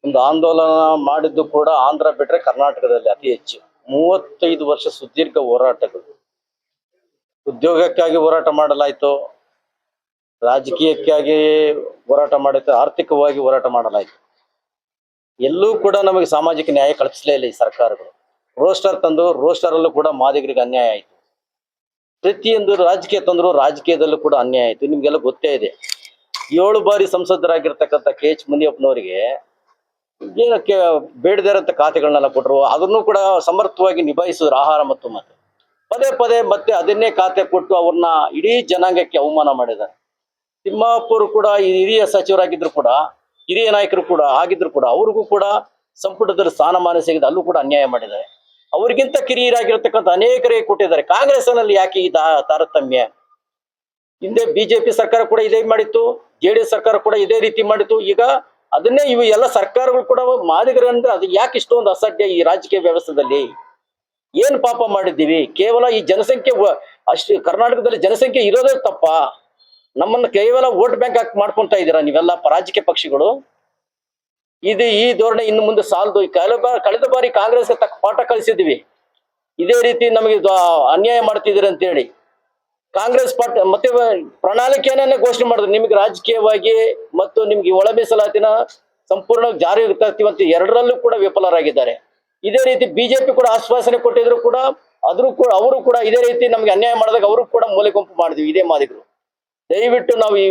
ಒಂದು ಆಂದೋಲನ ಮಾಡಿದ್ದು ಕೂಡ ಆಂಧ್ರ ಬಿಟ್ರೆ ಕರ್ನಾಟಕದಲ್ಲಿ ಅತಿ ಹೆಚ್ಚು. 35 ವರ್ಷ ಸುದೀರ್ಘ ಹೋರಾಟಗಳು. ಉದ್ಯೋಗಕ್ಕಾಗಿ ಹೋರಾಟ ಮಾಡಲಾಯ್ತು, ರಾಜಕೀಯಕ್ಕಾಗಿ ಹೋರಾಟ ಮಾಡಿತ್ತು, ಆರ್ಥಿಕವಾಗಿ ಹೋರಾಟ ಮಾಡಲಾಯ್ತು. ಎಲ್ಲೂ ಕೂಡ ನಮಗೆ ಸಾಮಾಜಿಕ ನ್ಯಾಯ ಕಲ್ಪಿಸಲೇ ಇಲ್ಲ ಈ ಸರ್ಕಾರಗಳು. ರೋಸ್ಟರ್ ತಂದು ರೋಸ್ಟರಲ್ಲೂ ಕೂಡ ಮಾದಿಗರಿಗೆ ಅನ್ಯಾಯ ಆಯಿತು. ಪ್ರತಿಯೊಂದು ರಾಜಕೀಯ ತಂದ್ರು ರಾಜಕೀಯದಲ್ಲೂ ಕೂಡ ಅನ್ಯಾಯ ಆಯಿತು. ನಿಮ್ಗೆಲ್ಲ ಗೊತ್ತೇ ಇದೆ. 7 ಬಾರಿ ಸಂಸದರಾಗಿರ್ತಕ್ಕಂಥ KH ಮುನಿಯಪ್ಪನವರಿಗೆ ಏನಕ್ಕೆ ಬೇಡದೇ ಇರೋಂಥ ಖಾತೆಗಳನ್ನೆಲ್ಲ ಕೊಟ್ಟರು. ಅದನ್ನು ಕೂಡ ಸಮರ್ಥವಾಗಿ ನಿಭಾಯಿಸಿದ್ರು, ಆಹಾರ ಮತ್ತು ಮತ್ತೆ ಪದೇ ಪದೇ ಮತ್ತೆ ಅದನ್ನೇ ಖಾತೆ ಕೊಟ್ಟು ಅವ್ರನ್ನ ಇಡೀ ಜನಾಂಗಕ್ಕೆ ಅವಮಾನ ಮಾಡಿದ್ದಾರೆ. ತಿಮ್ಮಾಪುರ್ ಕೂಡ ಹಿರಿಯ ಸಚಿವರಾಗಿದ್ರು ಕೂಡ, ಹಿರಿಯ ನಾಯಕರು ಕೂಡ ಆಗಿದ್ರು ಕೂಡ ಅವ್ರಿಗೂ ಕೂಡ ಸಂಪುಟದಲ್ಲಿ ಸ್ಥಾನಮಾನ ಸಿಗದೆ ಅಲ್ಲೂ ಕೂಡ ಅನ್ಯಾಯ ಮಾಡಿದ್ದಾರೆ. ಅವ್ರಿಗಿಂತ ಕಿರಿಯರಾಗಿರ್ತಕ್ಕಂಥ ಅನೇಕರಿಗೆ ಕೊಟ್ಟಿದ್ದಾರೆ. ಕಾಂಗ್ರೆಸ್ನಲ್ಲಿ ಯಾಕೆ ಈ ತಾರತಮ್ಯ? ಹಿಂದೆ BJP ಸರ್ಕಾರ ಕೂಡ ಇದೇ ಮಾಡಿತ್ತು, JDS ಸರ್ಕಾರ ಕೂಡ ಇದೇ ರೀತಿ ಮಾಡಿತ್ತು. ಈಗ ಅದನ್ನೇ ಇವು ಎಲ್ಲ ಸರ್ಕಾರಗಳು ಕೂಡ ಮಾದಿಗರಂದ್ರೆ ಅದು ಯಾಕೆ ಇಷ್ಟೊಂದು ಅಸಡ್ಡೆ ಈ ರಾಜಕೀಯ ವ್ಯವಸ್ಥೆಯಲ್ಲಿ? ಏನ್ ಪಾಪ ಮಾಡಿದ್ದೀವಿ? ಕೇವಲ ಈ ಜನಸಂಖ್ಯೆ ಅಷ್ಟು ಕರ್ನಾಟಕದಲ್ಲಿ ಜನಸಂಖ್ಯೆ ಇರೋದೇ ತಪ್ಪ? ನಮ್ಮನ್ನು ಕೇವಲ ವೋಟ್ ಬ್ಯಾಂಕ್ ಹಾಕಿ ಮಾಡ್ಕೊಂತ ಇದ್ದೀರಾ ನೀವೆಲ್ಲ ರಾಜಕೀಯ ಪಕ್ಷಗಳು? ಈ ಧೋರಣೆ ಇನ್ನು ಮುಂದೆ ಸಾಲದು. ಕಳೆದ ಬಾರಿ ಕಾಂಗ್ರೆಸ್ಗೆ ತಕ್ಕ ಪಾಠ ಕಲಿಸಿದ್ವಿ, ಇದೇ ರೀತಿ ನಮಗೆ ಅನ್ಯಾಯ ಮಾಡ್ತಿದ್ದೀರಿ ಅಂತೇಳಿ. ಕಾಂಗ್ರೆಸ್ ಮತ್ತೆ ಪ್ರಣಾಳಿಕೆಯನ್ನೇ ಘೋಷಣೆ ಮಾಡಿದ್ರು, ನಿಮ್ಗೆ ರಾಜಕೀಯವಾಗಿ ಮತ್ತು ನಿಮ್ಗೆ ಒಳ ಮೀಸಲಾತಿನ ಸಂಪೂರ್ಣ ಜಾರಿ ತರ್ತೀವಿ ಅಂತ. ಎರಡರಲ್ಲೂ ಕೂಡ ವಿಫಲರಾಗಿದ್ದಾರೆ. ಇದೇ ರೀತಿ BJP ಕೂಡ ಆಶ್ವಾಸನೆ ಕೊಟ್ಟಿದ್ರು ಕೂಡ ಅವರು ಕೂಡ ಇದೇ ರೀತಿ ನಮ್ಗೆ ಅನ್ಯಾಯ ಮಾಡಿದಾಗ ಅವರು ಕೂಡ ಮೂಲೆ ಗುಂಪು ಮಾಡಿದ್ವಿ ಇದೇ ಮಾದಿಗರು. ದಯವಿಟ್ಟು ನಾವು ಈ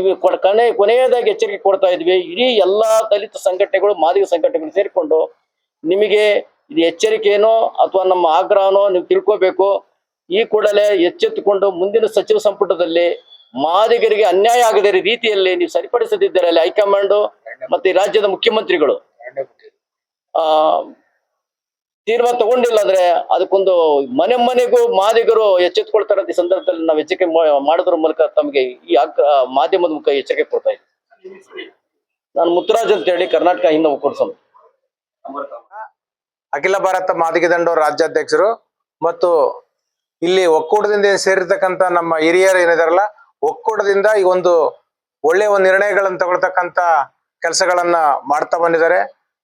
ಕೊನೆಯದಾಗಿ ಎಚ್ಚರಿಕೆ ಕೊಡ್ತಾ ಇದ್ವಿ. ಇಡೀ ಎಲ್ಲಾ ದಲಿತ ಸಂಘಟನೆಗಳು, ಮಾದಿಗ ಸಂಘಟನೆಗಳು ಸೇರಿಕೊಂಡು ನಿಮಗೆ ಇದು ಎಚ್ಚರಿಕೆನೋ ಅಥವಾ ನಮ್ಮ ಆಗ್ರಹನೋ ನೀವು ತಿಳ್ಕೋಬೇಕು. ಈ ಕೂಡಲೇ ಎಚ್ಚೆತ್ತುಕೊಂಡು ಮುಂದಿನ ಸಚಿವ ಸಂಪುಟದಲ್ಲಿ ಮಾದಿಗರಿಗೆ ಅನ್ಯಾಯ ಆಗದ ರೀತಿಯಲ್ಲಿ ನೀವು ಸರಿಪಡಿಸದಿದ್ದರೆ ಅಲ್ಲಿ ಹೈಕಮಾಂಡ್ ಮತ್ತೆ ರಾಜ್ಯದ ಮುಖ್ಯಮಂತ್ರಿಗಳು ತೀರ್ಮಾನ ತಗೊಂಡಿಲ್ಲ ಅಂದ್ರೆ ಅದಕ್ಕೊಂದು ಮನೆಗೂ ಮಾದಿಗರು ಎಚ್ಚೆತ್ತುಕೊಳ್ತಾರೆ. ಈ ಸಂದರ್ಭದಲ್ಲಿ ನಾವು ಎಚ್ಚರಿಕೆ ಮಾಡೋದ್ರ ಮೂಲಕ ತಮಗೆ ಈ ಮಾಧ್ಯಮದ ಮುಖ ಎಚ್ಚರಿಕೆ ಕೊಡ್ತಾ ಇದ್ದೀವಿ. ನಾನು ಮುತ್ತುರಾಜ್ ಅಂತ ಹೇಳಿ, ಕರ್ನಾಟಕ ಹಿಂದೆ ಒಕ್ಕೂಟ ಸಮಿತಿ, ಅಖಿಲ ಭಾರತ ಮಾದಿಗ ದಂಡೋರ ರಾಜ್ಯಾಧ್ಯಕ್ಷರು ಮತ್ತು ಇಲ್ಲಿ ಒಕ್ಕೂಟದಿಂದ ಸೇರಿರ್ತಕ್ಕಂಥ ನಮ್ಮ ಹಿರಿಯರು ಏನಿದಾರಲ್ಲ, ಒಕ್ಕೂಟದಿಂದ ಈ ಒಂದು ಒಳ್ಳೆಯ ಒಂದು ನಿರ್ಣಯಗಳನ್ನು ತಗೊಳ್ತಕ್ಕಂಥ ಕೆಲಸಗಳನ್ನ ಮಾಡ್ತಾ ಬಂದಿದ್ದಾರೆ.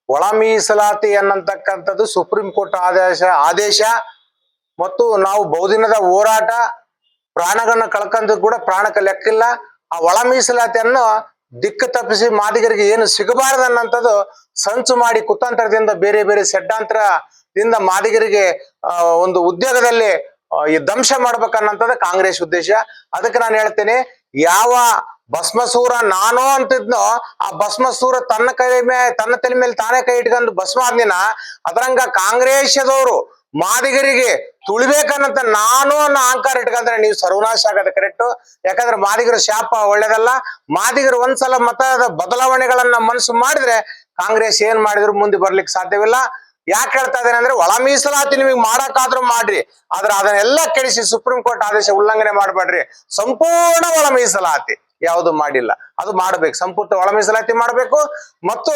ಒಳ ಮೀಸಲಾತಿ ಅನ್ನತಕ್ಕಂಥದ್ದು ಸುಪ್ರೀಂ ಕೋರ್ಟ್ ಆದೇಶ ಮತ್ತು ನಾವು ಬಹುದಿನದ ಹೋರಾಟ, ಪ್ರಾಣಗಳನ್ನ ಕಳ್ಕೊಂಡ್ ಕೂಡ ಪ್ರಾಣಕ್ಕೆ ಲೆಕ್ಕಿಲ್ಲ. ಆ ಒಳ ಮೀಸಲಾತಿಯನ್ನು ದಿಕ್ಕು ತಪ್ಪಿಸಿ ಮಾದಿಗರಿಗೆ ಏನು ಸಿಗಬಾರದು ಅನ್ನೋಂಥದ್ದು ಸಂಚು ಮಾಡಿ ಕುತಂತ್ರದಿಂದ ಬೇರೆ ಬೇರೆ ಷಡ್ಯಂತ್ರದಿಂದ ಮಾದಿಗರಿಗೆ ಒಂದು ಉದ್ಯೋಗದಲ್ಲಿ ಈ ದಂಶ ಮಾಡ್ಬೇಕನ್ನಂಥದ್ದು ಕಾಂಗ್ರೆಸ್ ಉದ್ದೇಶ. ಅದಕ್ಕೆ ನಾನು ಹೇಳ್ತೇನೆ, ಯಾವ ಭಸ್ಮಸೂರ ನಾನು ಅಂತಿದ್ನೋ ಆ ಭಸ್ಮಸೂರ ತನ್ನ ತಲೆ ಮೇಲೆ ತಾನೇ ಕೈ ಇಟ್ಕೊಂಡು ಭಸ್ಮ ಆದ್ನಿನ ಅದರಂಗ ಕಾಂಗ್ರೆಸ್ದವರು ಮಾದಿಗರಿಗೆ ತುಳಿಬೇಕನ್ನಂತ ನಾನು ಅನ್ನೋ ಅಹಂಕಾರ ಇಟ್ಕೊಂಡ್ರೆ ನೀವು ಸರ್ವನಾಶ ಆಗದ ಕರೆಕ್ಟ್. ಯಾಕಂದ್ರೆ ಮಾದಿಗರ ಶಾಪ ಒಳ್ಳೇದಲ್ಲ. ಮಾದಿಗರು ಒಂದ್ಸಲ ಮತದ ಬದಲಾವಣೆಗಳನ್ನ ಮನಸ್ಸು ಮಾಡಿದ್ರೆ ಕಾಂಗ್ರೆಸ್ ಏನ್ ಮಾಡಿದ್ರು ಮುಂದೆ ಬರ್ಲಿಕ್ಕೆ ಸಾಧ್ಯವಿಲ್ಲ. ಯಾಕೆ ಹೇಳ್ತಾ ಇದ್ದೇನೆ ಅಂದ್ರೆ, ಒಳ ಮೀಸಲಾತಿ ನಿಮಗೆ ಮಾಡಕ್ಕಾದ್ರೂ ಮಾಡ್ರಿ, ಆದ್ರೆ ಅದನ್ನೆಲ್ಲ ಕೆಡಿಸಿ ಸುಪ್ರೀಂ ಕೋರ್ಟ್ ಆದೇಶ ಉಲ್ಲಂಘನೆ ಮಾಡ್ಬೇಡ್ರಿ. ಸಂಪೂರ್ಣ ಒಳ ಮೀಸಲಾತಿ ಯಾವುದು ಮಾಡಿಲ್ಲ, ಅದು ಮಾಡ್ಬೇಕು. ಸಂಪುಟ ಒಳ ಮೀಸಲಾತಿ ಮಾಡ್ಬೇಕು. ಮತ್ತು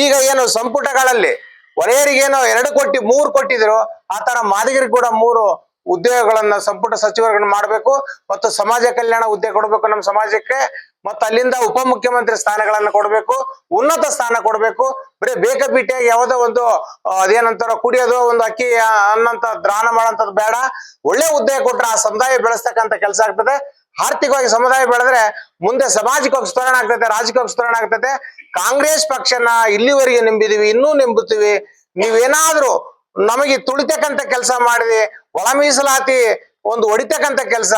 ಈಗ ಏನು ಸಂಪುಟಗಳಲ್ಲಿ ಒಡೆಯರಿಗೇನೋ 2 ಕೋಟಿ 3 ಕೊಟ್ಟಿದ್ರು, ಆ ತರ ಮಾದಿಗರಿಗೆ ಕೂಡ 3 ಉದ್ಯೋಗಗಳನ್ನ ಸಂಪುಟ ಸಚಿವರುಗಳನ್ನ ಮಾಡ್ಬೇಕು. ಮತ್ತು ಸಮಾಜ ಕಲ್ಯಾಣ ಹುದ್ದೆ ಕೊಡ್ಬೇಕು ನಮ್ಮ ಸಮಾಜಕ್ಕೆ. ಮತ್ತು ಅಲ್ಲಿಂದ ಉಪಮುಖ್ಯಮಂತ್ರಿ ಸ್ಥಾನಗಳನ್ನ ಕೊಡ್ಬೇಕು, ಉನ್ನತ ಸ್ಥಾನ ಕೊಡ್ಬೇಕು. ಬರೀ ಬೇಕಾಬಿಟ್ಟಿಯಾಗಿ ಯಾವುದೋ ಒಂದು ಅದೇನಂತಾರ ಕುಡಿಯೋದು, ಒಂದು ಅಕ್ಕಿ ಅನ್ನಂತ ದಾನ ಮಾಡೋಂಥದ್ದು ಬೇಡ. ಒಳ್ಳೆ ಹುದ್ದೆ ಕೊಟ್ರೆ ಆ ಸಮುದಾಯ ಬೆಳೆಸ್ತಕ್ಕಂಥ ಕೆಲಸ ಆಗ್ತದೆ. ಆರ್ಥಿಕವಾಗಿ ಸಮುದಾಯ ಬೆಳೆದ್ರೆ ಮುಂದೆ ಸಮಾಜಕ್ಕೆ ಸುಧಾರಣೆ ಆಗ್ತದೆ, ರಾಜಕೀಯ ಸುಧಾರಣೆ ಆಗ್ತದೆ. ಕಾಂಗ್ರೆಸ್ ಪಕ್ಷನ ಇಲ್ಲಿವರೆಗೆ ನಂಬಿದೀವಿ, ಇನ್ನೂ ನಂಬುತ್ತೀವಿ. ನೀವೇನಾದ್ರೂ ನಮಗೆ ತುಳಿತಕ್ಕಂಥ ಕೆಲಸ ಮಾಡಿದೆ, ಒಳ ಮೀಸಲಾತಿ ಒಂದು ಹೊಡಿತಕ್ಕಂಥ ಕೆಲಸ,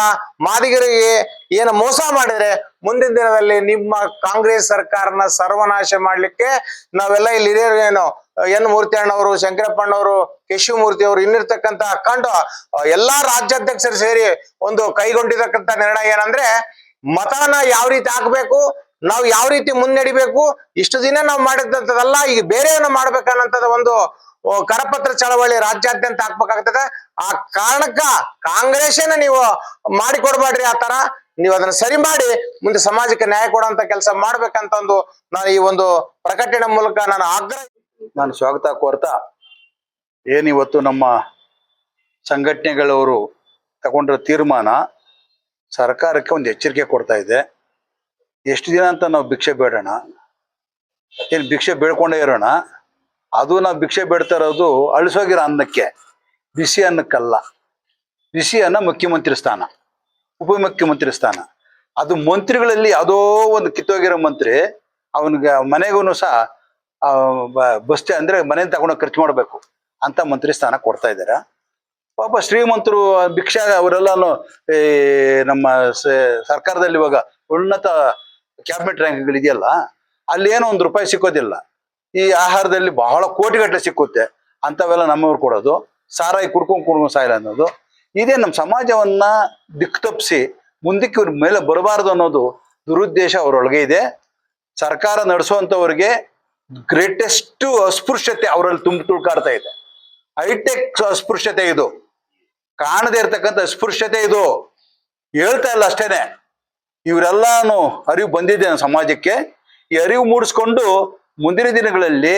ಮಾದಿಗರಿಗೆ ಏನು ಮೋಸ ಮಾಡಿದ್ರೆ ಮುಂದಿನ ದಿನದಲ್ಲಿ ನಿಮ್ಮ ಕಾಂಗ್ರೆಸ್ ಸರ್ಕಾರನ ಸರ್ವನಾಶ ಮಾಡ್ಲಿಕ್ಕೆ ನಾವೆಲ್ಲ ಇಲ್ಲಿ ಹಿರಿಯರು ಏನು ಎನ್ ಮೂರ್ತಿ ಅಣ್ಣವರು, ಶಂಕರಪ್ಪಣ್ಣವರು, ಕೇಶವಮೂರ್ತಿ ಅವರು, ಇನ್ನಿರ್ತಕ್ಕಂಥ ಅಕ್ಕಂಡು ಎಲ್ಲಾ ರಾಜ್ಯಾಧ್ಯಕ್ಷರು ಸೇರಿ ಒಂದು ಕೈಗೊಂಡಿರ್ತಕ್ಕಂಥ ನಿರ್ಣಯ ಏನಂದ್ರೆ, ಮತನ ಯಾವ ರೀತಿ ಹಾಕ್ಬೇಕು, ನಾವು ಯಾವ ರೀತಿ ಮುನ್ನಡಿಬೇಕು, ಇಷ್ಟು ದಿನ ನಾವು ಮಾಡಿದಂಥದ್ದಲ್ಲ, ಈಗ ಬೇರೆಯನ್ನ ಮಾಡ್ಬೇಕನ್ನಂಥದ್ದು ಒಂದು ಕರಪತ್ರ ಚಳವಳಿ ರಾಜ್ಯಾದ್ಯಂತ ಹಾಕ್ಬೇಕಾಗ್ತದೆ. ಆ ಕಾರಣಕ್ಕ ಕಾಂಗ್ರೆಸ್ಸೇನ ನೀವು ಮಾಡಿಕೊಡ್ಬೇಡ್ರಿ. ಆ ತರ ನೀವು ಅದನ್ನ ಸರಿ ಮಾಡಿ ಮುಂದೆ ಸಮಾಜಕ್ಕೆ ನ್ಯಾಯ ಕೊಡುವಂತ ಕೆಲಸ ಮಾಡ್ಬೇಕಂತ ಒಂದು ನಾನು ಈ ಒಂದು ಪ್ರಕಟಣೆ ಮೂಲಕ ನಾನು ಆಗ್ರಹ ನಾನು ಸ್ವಾಗತ ಕೋರ್ತಾ, ಏನಿವತ್ತು ನಮ್ಮ ಸಂಘಟನೆಗಳವರು ತಗೊಂಡಿರೋ ತೀರ್ಮಾನ ಸರ್ಕಾರಕ್ಕೆ ಒಂದು ಎಚ್ಚರಿಕೆ ಕೊಡ್ತಾ ಇದೆ. ಎಷ್ಟು ದಿನ ಅಂತ ನಾವು ಭಿಕ್ಷೆ ಬೇಡೋಣ, ಏನು ಭಿಕ್ಷೆ ಬೇಡ್ಕೊಂಡೇ ಇರೋಣ? ಅದು ನಾವು ಭಿಕ್ಷೆ ಬೇಡ್ತಾ ಇರೋದು ಅಳಿಸೋಗಿರೋ ಅನ್ನಕ್ಕೆ, ಬಿಸಿ ಅನ್ನಕ್ಕಲ್ಲ. ಬಿಸಿ ಅನ್ನ ಮುಖ್ಯಮಂತ್ರಿ ಸ್ಥಾನ, ಉಪಮುಖ್ಯಮಂತ್ರಿ ಸ್ಥಾನ. ಅದು ಮಂತ್ರಿಗಳಲ್ಲಿ ಯಾವುದೋ ಒಂದು ಕಿತ್ತೋಗಿರೋ ಮಂತ್ರಿ, ಅವನಿಗೆ ಮನೆಗೂ ಸಹ ಬಸ್ತೆ ಅಂದ್ರೆ ಮನೆ ತಗೊಂಡು ಖರ್ಚು ಮಾಡಬೇಕು ಅಂತ ಮಂತ್ರಿ ಸ್ಥಾನ ಕೊಡ್ತಾ ಇದ್ದಾರೆ. ಪಾಪ ಶ್ರೀಮಂತರು ಭಿಕ್ಷಾ ಅವರೆಲ್ಲಾನು ಈ ನಮ್ಮ ಸರ್ಕಾರದಲ್ಲಿ ಇವಾಗ ಉನ್ನತ ಕ್ಯಾಬಿನೆಟ್ ರ್ಯಾಂಕ್ಗಳಿದೆಯಲ್ಲ, ಅಲ್ಲಿ ಏನೋ ₹1 ಸಿಕ್ಕೋದಿಲ್ಲ. ಈ ಆಹಾರದಲ್ಲಿ ಬಹಳ ಕೋಟಿಗಟ್ಟಲೆ ಸಿಕ್ಕುತ್ತೆ. ಅಂಥವೆಲ್ಲ ನಮ್ಮವ್ರು ಕೊಡೋದು, ಸಾರಾಯಿ ಕುಡ್ಕೊಂಡು ಸಾಯಿಲ್ಲ ಅನ್ನೋದು, ಇದೇ ನಮ್ಮ ಸಮಾಜವನ್ನ ದಿಕ್ಕು ತಪ್ಪಿಸಿ ಮುಂದಕ್ಕೆ ಇವ್ರ ಮೇಲೆ ಬರಬಾರದು ಅನ್ನೋದು ದುರುದ್ದೇಶ ಅವರೊಳಗೆ ಇದೆ. ಸರ್ಕಾರ ನಡೆಸುವಂಥವ್ರಿಗೆ ಗ್ರೇಟೆಸ್ಟ್ ಅಸ್ಪೃಶ್ಯತೆ ಅವರಲ್ಲಿ ತುಳ್ಕಾಡ್ತಾ ಇದೆ. ಹೈಟೆಕ್ ಅಸ್ಪೃಶ್ಯತೆ ಇದು, ಕಾಣದೇ ಇರ್ತಕ್ಕಂಥ ಅಸ್ಪೃಶ್ಯತೆ ಇದು. ಹೇಳ್ತಾ ಇಲ್ಲ ಅಷ್ಟೇನೆ, ಇವರೆಲ್ಲಾನು ಅರಿವು ಬಂದಿದೆ ನಮ್ಮ ಸಮಾಜಕ್ಕೆ. ಈ ಅರಿವು ಮೂಡಿಸ್ಕೊಂಡು ಮುಂದಿನ ದಿನಗಳಲ್ಲಿ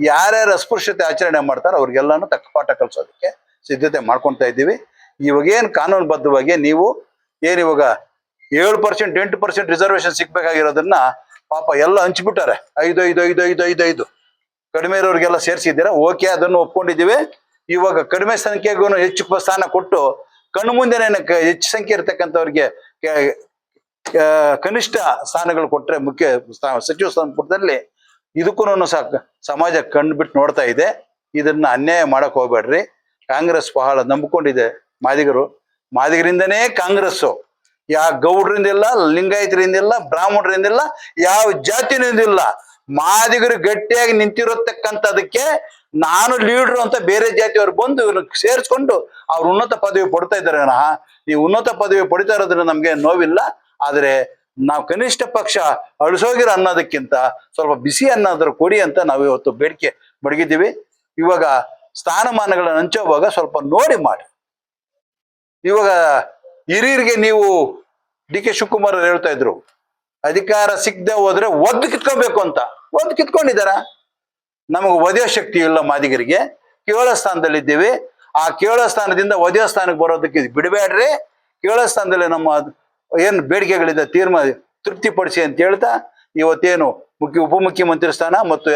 ಯಾರ್ಯಾರು ಅಸ್ಪೃಶ್ಯತೆ ಆಚರಣೆ ಮಾಡ್ತಾರೋ ಅವ್ರಿಗೆಲ್ಲಾನು ತಕ್ಕ ಪಾಠ ಕಲಿಸೋದಕ್ಕೆ ಸಿದ್ಧತೆ ಮಾಡ್ಕೊತಾ ಇದ್ದೀವಿ. ಇವಾಗೇನು ಕಾನೂನುಬದ್ಧವಾಗಿ ನೀವು ಏನಿವಾಗ 7%, 8% ರಿಸರ್ವೇಶನ್ ಸಿಗ್ಬೇಕಾಗಿರೋದನ್ನ ಪಾಪ ಎಲ್ಲ ಹಂಚ್ಬಿಟ್ಟಾರೆ. 5 ಕಡಿಮೆ ಇರೋರಿಗೆಲ್ಲ ಸೇರಿಸಿದ್ದೀರಾ, ಓಕೆ, ಅದನ್ನು ಒಪ್ಕೊಂಡಿದ್ದೀವಿ. ಇವಾಗ ಕಡಿಮೆ ಸಂಖ್ಯೆಗೂ ಹೆಚ್ಚು ಸ್ಥಾನ ಕೊಟ್ಟು ಕಣ್ಣು ಮುಂದೆನೇ ಹೆಚ್ಚು ಸಂಖ್ಯೆ ಇರ್ತಕ್ಕಂಥವ್ರಿಗೆ ಕನಿಷ್ಠ ಸ್ಥಾನಗಳು ಕೊಟ್ರೆ ಮುಖ್ಯ ಸಚಿವ ಸಂಪುಟದಲ್ಲಿ, ಇದಕ್ಕೂ ಸಹ ಸಮಾಜ ಕಣ್ಣು ಬಿಟ್ಟು ನೋಡ್ತಾ ಇದೆ. ಇದನ್ನ ಅನ್ಯಾಯ ಮಾಡಕ್ ಹೋಗ್ಬೇಡ್ರಿ. ಕಾಂಗ್ರೆಸ್ ಬಹಳ ನಂಬಿಕೊಂಡಿದೆ ಮಾದಿಗರಿಂದನೇ ಕಾಂಗ್ರೆಸ್ಸು. ಯಾವ ಗೌಡ್ರಿಂದಿಲ್ಲ, ಲಿಂಗಾಯತರಿಂದಿಲ್ಲ, ಬ್ರಾಹ್ಮಣರಿಂದಿಲ್ಲ, ಯಾವ ಜಾತಿನಿಂದಿಲ್ಲ. ಮಾದಿಗರು ಗಟ್ಟಿಯಾಗಿ ನಿಂತಿರತಕ್ಕಂಥದಕ್ಕೆ ನಾನು ಲೀಡ್ರು ಅಂತ ಬೇರೆ ಜಾತಿಯವರು ಬಂದು ಇವ್ರನ್ನ ಸೇರಿಸ್ಕೊಂಡು ಅವ್ರು ಉನ್ನತ ಪದವಿ ಪಡ್ತಾ ಇದ್ದಾರೆ. ಈ ಉನ್ನತ ಪದವಿ ಪಡಿತಾ ಇರೋದ್ರಿಂದ ನಮ್ಗೆ ನೋವಿಲ್ಲ. ಆದ್ರೆ ನಾವು ಕನಿಷ್ಠ ಪಕ್ಷ ಅಳಿಸೋಗಿರೋ ಅನ್ನೋದಕ್ಕಿಂತ ಸ್ವಲ್ಪ ಬಿಸಿ ಅನ್ನೋದ್ರ ಕೊಡಿ ಅಂತ ನಾವು ಇವತ್ತು ಬೇಡಿಕೆ ಮಡಗಿದ್ದೀವಿ. ಇವಾಗ ಸ್ಥಾನಮಾನಗಳನ್ನ ಹಂಚೋವಾಗ ಸ್ವಲ್ಪ ನೋಡಿ ಮಾಡಿ. ಇವಾಗ ಹಿರಿಯರಿಗೆ ನೀವು ಡಿ.ಕೆ. ಶಿವಕುಮಾರ್ ಹೇಳ್ತಾ ಇದ್ರು, ಅಧಿಕಾರ ಸಿಗದೆ ಹೋದ್ರೆ ಒದ್ದು ಕಿತ್ಕೊಬೇಕು ಅಂತ. ಒದ್ದು ಕಿತ್ಕೊಂಡಿದಾರ. ನಮಗೆ ಒದೆಯೋ ಶಕ್ತಿ ಇಲ್ಲ ಮಾದಿಗರಿಗೆ. ಕೇವಲ ಸ್ಥಾನದಲ್ಲಿದ್ದೀವಿ. ಆ ಕೇವಲ ಸ್ಥಾನದಿಂದ ಒದೆಯೋ ಸ್ಥಾನಕ್ಕೆ ಬರೋದಕ್ಕೆ ಬಿಡಬೇಡ್ರಿ. ಕೇವಲ ಸ್ಥಾನದಲ್ಲಿ ನಮ್ಮ ಏನು ಬೇಡಿಕೆಗಳಿಂದ ತೃಪ್ತಿಪಡಿಸಿ ಅಂತ ಹೇಳ್ತಾ, ಇವತ್ತೇನು ಉಪಮುಖ್ಯಮಂತ್ರಿ ಸ್ಥಾನ ಮತ್ತು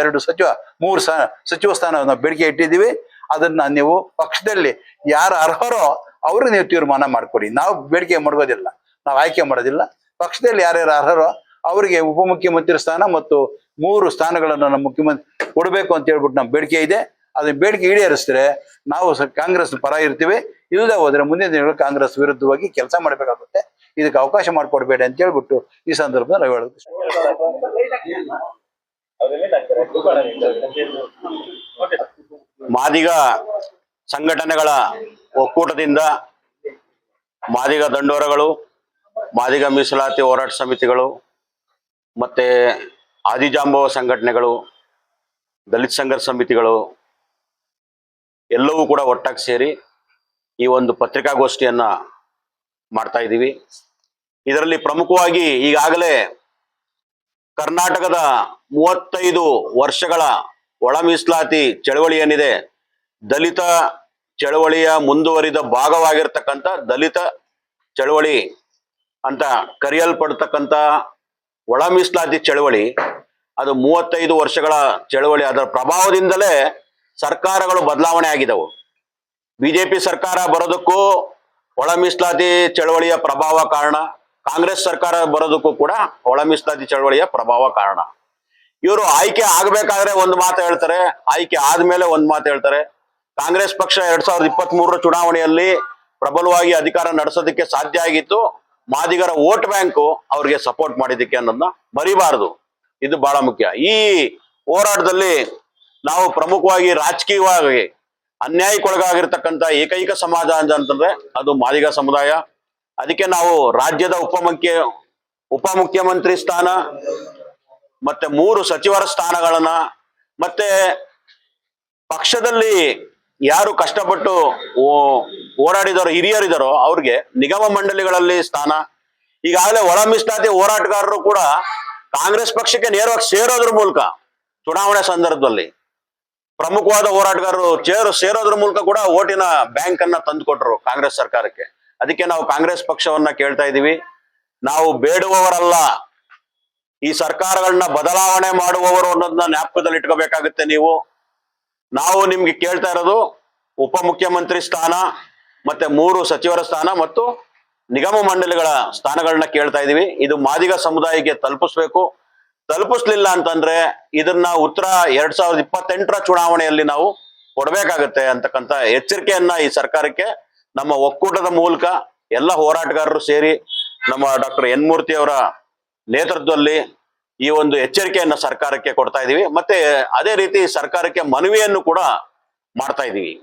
3 ಸಚಿವ ಸ್ಥಾನ ನಾವು ಬೇಡಿಕೆ ಇಟ್ಟಿದ್ದೀವಿ. ಅದನ್ನ ನೀವು ಪಕ್ಷದಲ್ಲಿ ಯಾರು ಅರ್ಹರೋ ಅವರು ನೀವು ತೀರ್ಮಾನ ಮಾಡ್ಕೊಡಿ. ನಾವು ಬೇಡಿಕೆ ಮಾಡೋದಿಲ್ಲ, ನಾವು ಆಯ್ಕೆ ಮಾಡೋದಿಲ್ಲ. ಪಕ್ಷದಲ್ಲಿ ಯಾರ್ಯಾರು ಅರ್ಹರೋ ಅವರಿಗೆ ಉಪಮುಖ್ಯಮಂತ್ರಿ ಸ್ಥಾನ ಮತ್ತು 3 ಸ್ಥಾನಗಳನ್ನು ನಮ್ಮ ಮುಖ್ಯಮಂತ್ರಿ ಕೊಡಬೇಕು ಅಂತ ಹೇಳ್ಬಿಟ್ಟು ನಮ್ಮ ಬೇಡಿಕೆ ಇದೆ. ಅದನ್ನ ಬೇಡಿಕೆ ಈಡೇರಿಸಿದ್ರೆ ನಾವು ಕಾಂಗ್ರೆಸ್ ಪರ ಇರ್ತೀವಿ. ಇಲ್ಲದೆ ಹೋದ್ರೆ ಮುಂದಿನ ದಿನಗಳು ಕಾಂಗ್ರೆಸ್ ವಿರುದ್ಧವಾಗಿ ಕೆಲಸ ಮಾಡಬೇಕಾಗುತ್ತೆ. ಇದಕ್ಕೆ ಅವಕಾಶ ಮಾಡಿಕೊಡ್ಬೇಡಿ ಅಂತ ಹೇಳ್ಬಿಟ್ಟು ಈ ಸಂದರ್ಭದಲ್ಲಿ ನಾವು ಹೇಳೋದು. ಮಾದಿಗ ಸಂಘಟನೆಗಳ ಒಕ್ಕೂಟದಿಂದ ಮಾದಿಗ ದಂಡೋರಗಳು, ಮಾದಿಗ ಮೀಸಲಾತಿ ಹೋರಾಟ ಸಮಿತಿಗಳು, ಮತ್ತೆ ಆದಿಜಾಂಬವ ಸಂಘಟನೆಗಳು, ದಲಿತ ಸಂಘರ್ಷ ಸಮಿತಿಗಳು ಎಲ್ಲವೂ ಕೂಡ ಒಟ್ಟಾಗಿ ಸೇರಿ ಈ ಒಂದು ಪತ್ರಿಕಾಗೋಷ್ಠಿಯನ್ನ ಮಾಡ್ತಾ ಇದ್ದೀವಿ. ಇದರಲ್ಲಿ ಪ್ರಮುಖವಾಗಿ ಈಗಾಗಲೇ ಕರ್ನಾಟಕದ 35 ವರ್ಷಗಳ ಒಳ ಮೀಸಲಾತಿ ಚಳವಳಿ ಏನಿದೆ, ದಲಿತ ಚಳವಳಿಯ ಮುಂದುವರಿದ ಭಾಗವಾಗಿರ್ತಕ್ಕಂಥ ದಲಿತ ಚಳವಳಿ ಅಂತ ಕರೆಯಲ್ಪಡ್ತಕ್ಕಂಥ ಒಳ ಮೀಸಲಾತಿ ಚಳವಳಿ, ಅದು 35 ವರ್ಷಗಳ ಚಳವಳಿ. ಅದರ ಪ್ರಭಾವದಿಂದಲೇ ಸರ್ಕಾರಗಳು ಬದಲಾವಣೆ ಆಗಿದವು. ಬಿಜೆಪಿ ಸರ್ಕಾರ ಬರೋದಕ್ಕೂ ಒಳ ಮೀಸಲಾತಿ ಚಳವಳಿಯ ಪ್ರಭಾವ ಕಾರಣ, ಕಾಂಗ್ರೆಸ್ ಸರ್ಕಾರ ಬರೋದಕ್ಕೂ ಕೂಡ ಒಳ ಮೀಸಲಾತಿ ಚಳವಳಿಯ ಪ್ರಭಾವ ಕಾರಣ. ಇವರು ಆಯ್ಕೆ ಆಗ್ಬೇಕಾದ್ರೆ ಒಂದು ಮಾತು ಹೇಳ್ತಾರೆ, ಆಯ್ಕೆ ಆದ್ಮೇಲೆ ಒಂದು ಮಾತು ಹೇಳ್ತಾರೆ. ಕಾಂಗ್ರೆಸ್ ಪಕ್ಷ 2023 ಚುನಾವಣೆಯಲ್ಲಿ ಪ್ರಬಲವಾಗಿ ಅಧಿಕಾರ ನಡೆಸೋದಕ್ಕೆ ಸಾಧ್ಯ ಆಗಿತ್ತು ಮಾದಿಗರ ವೋಟ್ ಬ್ಯಾಂಕು ಅವ್ರಿಗೆ ಸಪೋರ್ಟ್ ಮಾಡಿದ್ದಕ್ಕೆ ಅನ್ನೋದನ್ನ ಮರಿಬಾರದು. ಇದು ಬಹಳ ಮುಖ್ಯ. ಈ ಹೋರಾಟದಲ್ಲಿ ನಾವು ಪ್ರಮುಖವಾಗಿ ರಾಜಕೀಯವಾಗಿ ಅನ್ಯಾಯಕ್ಕೊಳಗಾಗಿರ್ತಕ್ಕಂಥ ಏಕೈಕ ಸಮಾಜ ಅಂತಂದ್ರೆ ಅದು ಮಾದಿಗ ಸಮುದಾಯ. ಅದಕ್ಕೆ ನಾವು ರಾಜ್ಯದ ಉಪಮುಖ್ಯಮಂತ್ರಿ ಸ್ಥಾನ ಮತ್ತೆ 3 ಸಚಿವರ ಸ್ಥಾನಗಳನ್ನ, ಮತ್ತೆ ಪಕ್ಷದಲ್ಲಿ ಯಾರು ಕಷ್ಟಪಟ್ಟು ಹೋರಾಡಿದಾರೋ ಹಿರಿಯರಿದಾರೋ ಅವ್ರಿಗೆ ನಿಗಮ ಮಂಡಳಿಗಳಲ್ಲಿ ಸ್ಥಾನ. ಈಗಾಗಲೇ ಒಳ ಮೀಸಲಾತಿ ಹೋರಾಟಗಾರರು ಕೂಡ ಕಾಂಗ್ರೆಸ್ ಪಕ್ಷಕ್ಕೆ ನೇರವಾಗಿ ಸೇರೋದ್ರ ಮೂಲಕ ಚುನಾವಣೆ ಸಂದರ್ಭದಲ್ಲಿ ಪ್ರಮುಖವಾದ ಹೋರಾಟಗಾರರು ಸೇರೋದ್ರ ಮೂಲಕ ಕೂಡ ಓಟಿನ ಬ್ಯಾಂಕ್ ಅನ್ನ ತಂದುಕೊಟ್ರು ಕಾಂಗ್ರೆಸ್ ಸರ್ಕಾರಕ್ಕೆ. ಅದಕ್ಕೆ ನಾವು ಕಾಂಗ್ರೆಸ್ ಪಕ್ಷವನ್ನ ಕೇಳ್ತಾ ಇದೀವಿ, ನಾವು ಬೇಡುವವರಲ್ಲ, ಈ ಸರ್ಕಾರಗಳನ್ನ ಬದಲಾವಣೆ ಮಾಡುವವರು ಅನ್ನೋದನ್ನ ಜ್ಞಾಪಕದಲ್ಲಿ ಇಟ್ಕೋಬೇಕಾಗುತ್ತೆ ನೀವು. ನಾವು ನಿಮ್ಗೆ ಕೇಳ್ತಾ ಇರೋದು ಉಪಮುಖ್ಯಮಂತ್ರಿ ಸ್ಥಾನ, ಮತ್ತೆ 3 ಸಚಿವರ ಸ್ಥಾನ ಮತ್ತು ನಿಗಮ ಮಂಡಳಿಗಳ ಸ್ಥಾನಗಳನ್ನ ಕೇಳ್ತಾ ಇದೀವಿ. ಇದು ಮಾದಿಗ ಸಮುದಾಯಕ್ಕೆ ತಲುಪಿಸ್ಲಿಲ್ಲ ಅಂತಂದ್ರೆ ಇದನ್ನ ಉತ್ತರ 2028ರ ಚುನಾವಣೆಯಲ್ಲಿ ನಾವು ಕೊಡ್ಬೇಕಾಗತ್ತೆ ಅಂತಕ್ಕಂಥ ಎಚ್ಚರಿಕೆಯನ್ನ ಈ ಸರ್ಕಾರಕ್ಕೆ ನಮ್ಮ ಒಕ್ಕೂಟದ ಮೂಲಕ ಎಲ್ಲ ಹೋರಾಟಗಾರರು ಸೇರಿ ನಮ್ಮ ಡಾಕ್ಟರ್ ಎನ್ ಮೂರ್ತಿ ಅವರ ನೇತೃತ್ವದಲ್ಲಿ ಈ ಒಂದು ಎಚ್ಚರಿಕೆಯನ್ನ ಸರ್ಕಾರಕ್ಕೆ ಕೊಡ್ತಾ ಇದೀವಿ. ಮತ್ತೆ ಅದೇ ರೀತಿ ಸರ್ಕಾರಕ್ಕೆ ಮನವಿಯನ್ನು ಕೂಡ ಮಾಡ್ತಾ ಇದೀವಿ.